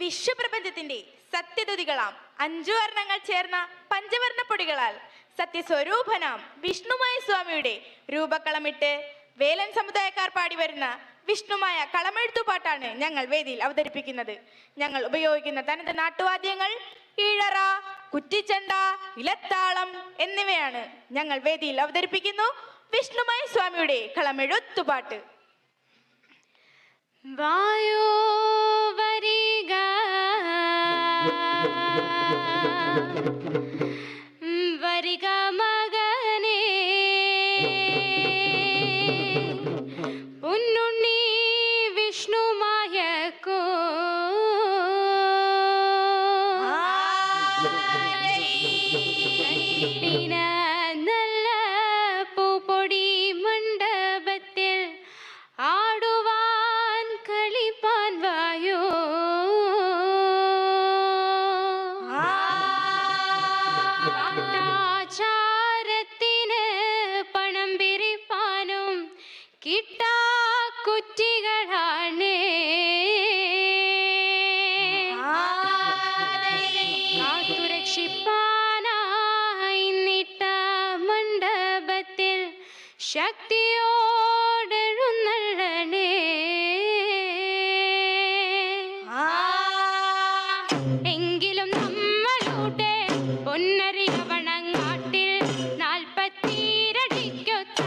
വിശ്വപ്രപഞ്ചത്തിന്റെ സത്യതുതികളാം 5 വർണ്ണങ്ങൾ ചേർന്ന പഞ്ചവർണ്ണപ്പൊടികളാൽ സത്യസ്വരൂപനാം വിഷ്ണുമായ സ്വാമിയുടെ രൂപക്കളമിട്ട് വേലൻ സമുദായക്കാർ പാടി വരുന്ന വിഷ്ണുമായ കളമെഴുത്തുപാട്ടാണ് ഞങ്ങൾ വേദിയിൽ അവതരിപ്പിക്കുന്നത്. ഞങ്ങൾ ഉപയോഗിക്കുന്ന തനത് നാട്ടുവാദ്യങ്ങൾ ഈഴറ, കുറ്റിച്ചണ്ട, ഇലത്താളം എന്നിവയാണ്. ഞങ്ങൾ വേദിയിൽ അവതരിപ്പിക്കുന്നു വിഷ്ണുമായ സ്വാമിയുടെ കളമെഴുത്തുപാട്ട്. വായോ വരിക വരിക മകനേ, പൊന്നുണ്ണി വിഷ്ണുമായക്കോ നല്ല പൂപ്പൊടി മണ്ഡപത്തിൽ ആടുവാൻ കളിപ്പാൻ വായോ. പാട്ടാചാരത്തിന് പണം പിരിപ്പാനും കിട്ടാ കുറ്റികളാണ്. കാത്തുരക്ഷിപ്പാനായി നിട്ട മണ്ഡപത്തിൽ ശക്തിയോടെഴുന്നള്ളണേ. എങ്കിലും നമ്മളുടെ പൊന്നരികവണങ്ങാട്ടിൽ 42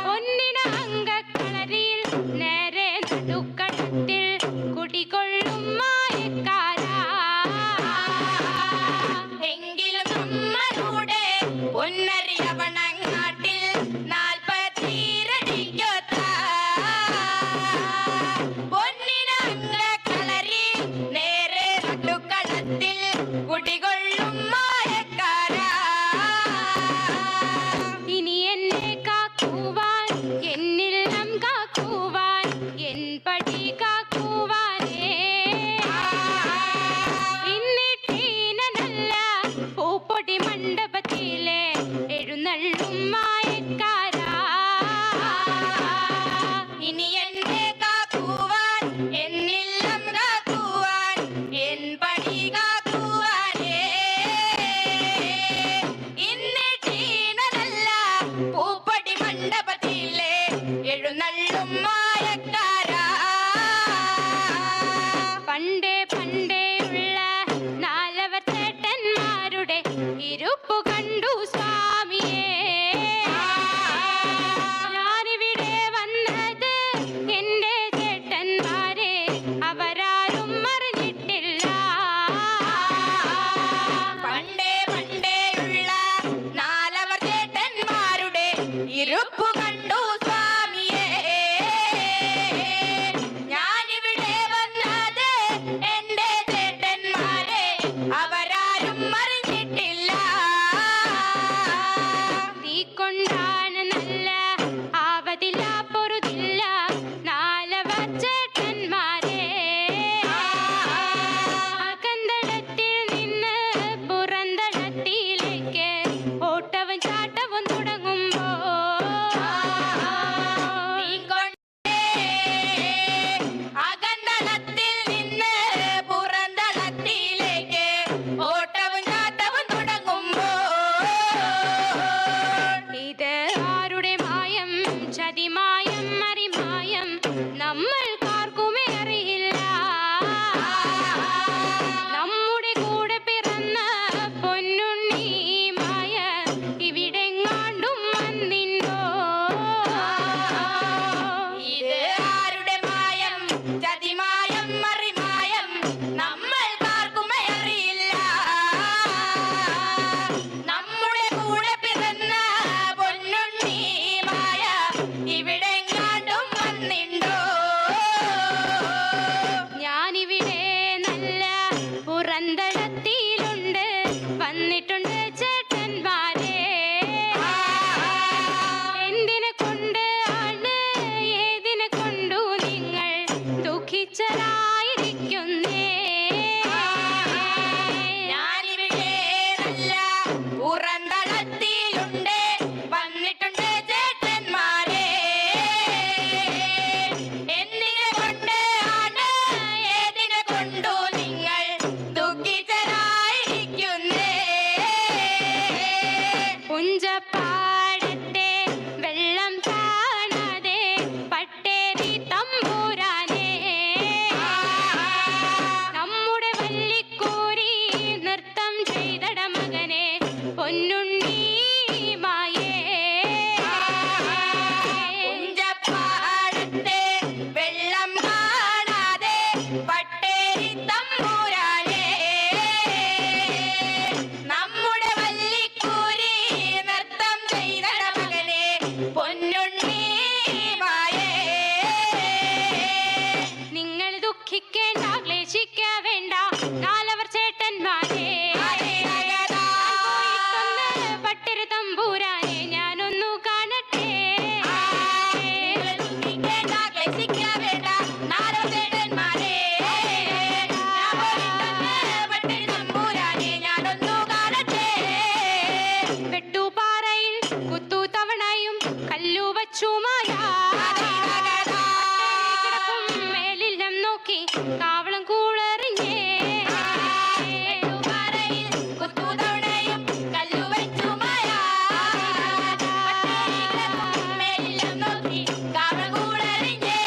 പൊന്നിന അങ്കക്കളരിയിൽ നേരെ നടുക്കടത്തിൽ കുടികൊള്ളും മായക്കാരാ. എങ്കിലും നമ്മളുടെ പൊന്നരികവണങ്ങാട്ടിൽ 42 പൊന്നിന അങ്കക്കളരിയിൽ നേരെ നടുക്കടത്തിൽ കുടികൊള്ളും മായക്കാരാ. ഇനി എന്നെ കാക്കുവാൻ, എന്നിൽ നാം കാക്കുവാൻ, എൻ പടി കാക്കുവാനേ. ഇന്നിട്ടീനല്ല പൂപ്പൊടി മണ്ഡപത്തിലെ എഴുന്നള്ളും മായക്കാരാ. ഇനി എന്നെ കാക്കുവാൻ, എന്നില്ലം കാക്കുവാൻ, എൻ പടി കാക്കുവാനേ. ഇന്നിട്ടീനല്ല പൂപ്പടി മണ്ഡപത്തിലെ എഴുന്നള്ളും മായക്കാരാ. പണ്ടേ പണ്ടേയുള്ള നാലവർ ചേട്ടന്മാരുടെ ഇരുപ്പു കണ്ടു സ്വാമിയേ. ഞാനിവിടെ വന്നത് എന്റെ ചേട്ടന്മാരെ അവരാരും അറിഞ്ഞിട്ടില്ല. പണ്ടേ പണ്ടേയുള്ള നാലവർ ചേട്ടന്മാരുടെ ഇരുപ്പു കണ്ടു സ്വാമിയേ. ഞാനിവിടെ വന്നത് എന്റെ ചേട്ടന്മാരെ അവരാരും അറിഞ്ഞിട്ടില്ല. തീ കൊണ്ടാണ് നല്ല ആവതില്ല പൊറുതില്ല നാലവർ ചേട്ടന്മാരെ. അകന്തളത്തിൽ നിന്ന് പുറന്തളത്തിലേക്ക് ഓട്ടവും ചാട്ടവും തുടങ്ങുമ്പോ പുഞ്ചപ്പാടത്തെ വെള്ളം കാണാതെ പട്ടേരി തമ്പുരാനെ നമ്മുടെ വല്ലിക്കൂരി നൃത്തം ചെയ്തട മകനെ പൊന്നുണ്ണി മായേ പുഞ്ചപ്പാടത്തെ വെള്ളം കാണാതെ പട്ടേരി തമ്പുരാനെ നമ്മുടെ വല്ലിക്കൂരി നൃത്തം ചെയ്തട മകനെ പൊന്നുണ്ണി മായേ. നിങ്ങൾ ദുഃഖിക്കേണ്ട ക്ലേശിക്ക വേണ്ട നാലവർ ചേട്ടന്മാരെ പോയിട്ടൊന്ന് പട്ടര് തമ്പൂരാനെ ഞാനൊന്നു കാണട്ടെ ദുഃഖിക്കേണ്ട ക്ലേശിക്ക വേണ്ട നാലവർ ചേട്ടന്മാരെ പട്ടേരി തമ്പുരാനെ ഞാനൊന്നു കാണട്ടെ. വെട്ടുപാറയിൽ കുത്തു തവണയും കല്ലു വച്ചുമായ മേലില്ലം നോക്കി കാവളം കൂളറിഞ്ഞേ വെട്ടുപാറയിൽ കുത്തുതവണയും കല്ലുവെച്ചുമായ മേലില്ലം നോക്കി കാവൽകൂടറിഞ്ഞേ.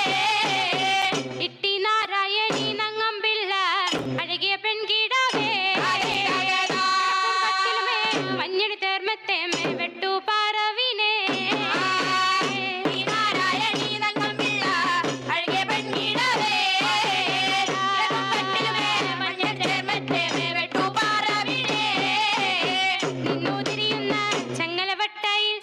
ഇട്ടി നാരായണി നങ്ങമ്പിള്ള അഴകിയ പെൺകിടാവേ കട്ടിലുമേ മഞ്ഞടി തേർമത്തേമേ വെട്ടുപാറവിനെ ഈ നാരായണി നങ്ങമ്പിള്ള അഴകിയ പെൺകിടാവേ കട്ടിലുമേ മഞ്ഞൾ ചേർമത്തേമേ വെട്ടുപാറവിനെ. നിന്നു തിരിയുന്ന ചങ്ങലവട്ടയിൽ